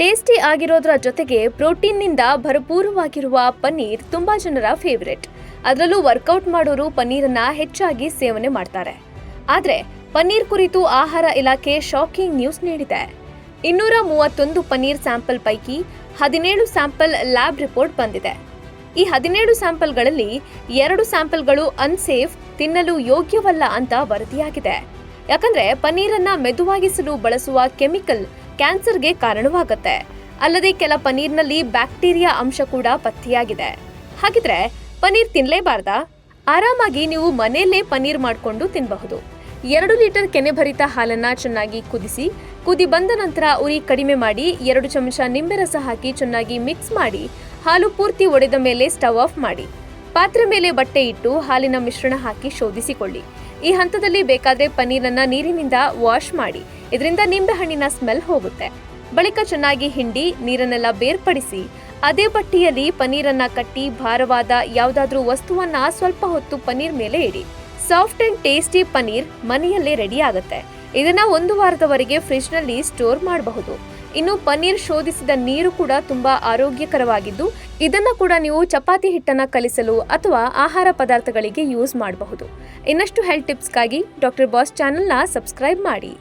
Tasty ಆಗಿರೋದ್ರ ಜೊತೆಗೆ ಪ್ರೋಟೀನ್ನಿಂದ ಭರಪೂರವಾಗಿರುವ ಪನ್ನೀರ್ ತುಂಬಾ ಜನರ ಫೇವರೇಟ್. ಅದರಲ್ಲೂ ವರ್ಕೌಟ್ ಮಾಡೋರು ಪನ್ನೀರನ್ನ ಹೆಚ್ಚಾಗಿ ಸೇವನೆ ಮಾಡ್ತಾರೆ. ಆದ್ರೆ ಪನ್ನೀರ್ ಕುರಿತು ಆಹಾರ ಇಲಾಖೆ ಶಾಕಿಂಗ್ ನ್ಯೂಸ್ ನೀಡಿದೆ. 231 ಪನ್ನೀರ್ ಸ್ಯಾಂಪಲ್ ಪೈಕಿ 17 ಸ್ಯಾಂಪಲ್ ಲ್ಯಾಬ್ ರಿಪೋರ್ಟ್ ಬಂದಿದೆ. ಈ 17 ಸ್ಯಾಂಪಲ್ಗಳಲ್ಲಿ 2 ಸ್ಯಾಂಪಲ್ಗಳು ಅನ್ಸೇಫ್, ತಿನ್ನಲು ಯೋಗ್ಯವಲ್ಲ ಅಂತ ವರದಿಯಾಗಿದೆ. ಯಾಕಂದ್ರೆ ಪನ್ನೀರನ್ನ ಮೆದುವಾಗಿಸಲು ಬಳಸುವ ಕೆಮಿಕಲ್ ಕ್ಯಾನ್ಸರ್ಗೆ ಕಾರಣವಾಗುತ್ತೆ. ಅಲ್ಲದೆ ಕೆಲ ಪನ್ನೀರ್ನಲ್ಲಿ ಬ್ಯಾಕ್ಟೀರಿಯಾ ಅಂಶ ಕೂಡ ಪತ್ತೆಯಾಗಿದೆ. ಹಾಗಿದ್ರೆ ಪನ್ನೀರ್ ತಿನ್ಲೇಬಾರ್ದಾ? ಆರಾಮಾಗಿ ನೀವು ಮನೆಯಲ್ಲೇ ಪನ್ನೀರ್ ಮಾಡಿಕೊಂಡು ತಿನ್ನಬಹುದು. 2 ಲೀಟರ್ ಕೆನೆಭರಿತ ಹಾಲನ್ನ ಚೆನ್ನಾಗಿ ಕುದಿ ಬಂದ ನಂತರ ಉರಿ ಕಡಿಮೆ ಮಾಡಿ 2 ಚಮಚ ನಿಂಬೆ ರಸ ಹಾಕಿ ಚೆನ್ನಾಗಿ ಮಿಕ್ಸ್ ಮಾಡಿ ಹಾಲು ಪೂರ್ತಿ ಒಡೆದ ಮೇಲೆ ಸ್ಟವ್ ಆಫ್ ಮಾಡಿ. ಪಾತ್ರೆ ಮೇಲೆ ಬಟ್ಟೆ ಇಟ್ಟು ಹಾಲಿನ ಮಿಶ್ರಣ ಹಾಕಿ ಶೋಧಿಸಿಕೊಳ್ಳಿ. ಈ ಹಂತದಲ್ಲಿ ಬೇಕಾದ್ರೆ ಪನ್ನೀರನ್ನ ನೀರಿನಿಂದ ವಾಶ್ ಮಾಡಿ. ಇದರಿಂದ ನಿಂಬೆಹಣ್ಣಿನ ಸ್ಮೆಲ್ ಹೋಗುತ್ತೆ. ಬಳಿಕ ಚೆನ್ನಾಗಿ ಹಿಂಡಿ ನೀರನ್ನೆಲ್ಲ ಬೇರ್ಪಡಿಸಿ ಅದೇ ಬಟ್ಟೆಯಲ್ಲಿ ಪನ್ನೀರನ್ನ ಕಟ್ಟಿ ಭಾರವಾದ ಯಾವುದಾದ್ರೂ ವಸ್ತುವನ್ನ ಸ್ವಲ್ಪ ಹೊತ್ತು ಪನ್ನೀರ್ ಮೇಲೆ ಇಡಿ. ಸಾಫ್ಟ್ ಅಂಡ್ ಟೇಸ್ಟಿ ಪನ್ನೀರ್ ಮನೆಯಲ್ಲೇ ರೆಡಿ ಆಗುತ್ತೆ. ಇದನ್ನ 1 ವಾರದವರೆಗೆ ಫ್ರಿಜ್ ನಲ್ಲಿ ಸ್ಟೋರ್ ಮಾಡಬಹುದು. ಇನ್ನು ಪನ್ನೀರ್ ಶೋಧಿಸಿದ ನೀರು ಕೂಡ ತುಂಬಾ ಆರೋಗ್ಯಕರವಾಗಿದ್ದು ಇದನ್ನ ಕೂಡ ನೀವು ಚಪಾತಿ ಹಿಟ್ಟನ್ನ ಕಲಿಸಲು ಅಥವಾ ಆಹಾರ ಪದಾರ್ಥಗಳಿಗೆ ಯೂಸ್ ಮಾಡಬಹುದು. ಇನ್ನಷ್ಟು ಹೆಲ್ತ್ ಟಿಪ್ಸ್ಗಾಗಿ ಡಾಕ್ಟರ್ ಬಾಸ್ ಚಾನೆಲ್ನ ಸಬ್ಸ್ಕ್ರೈಬ್ ಮಾಡಿ.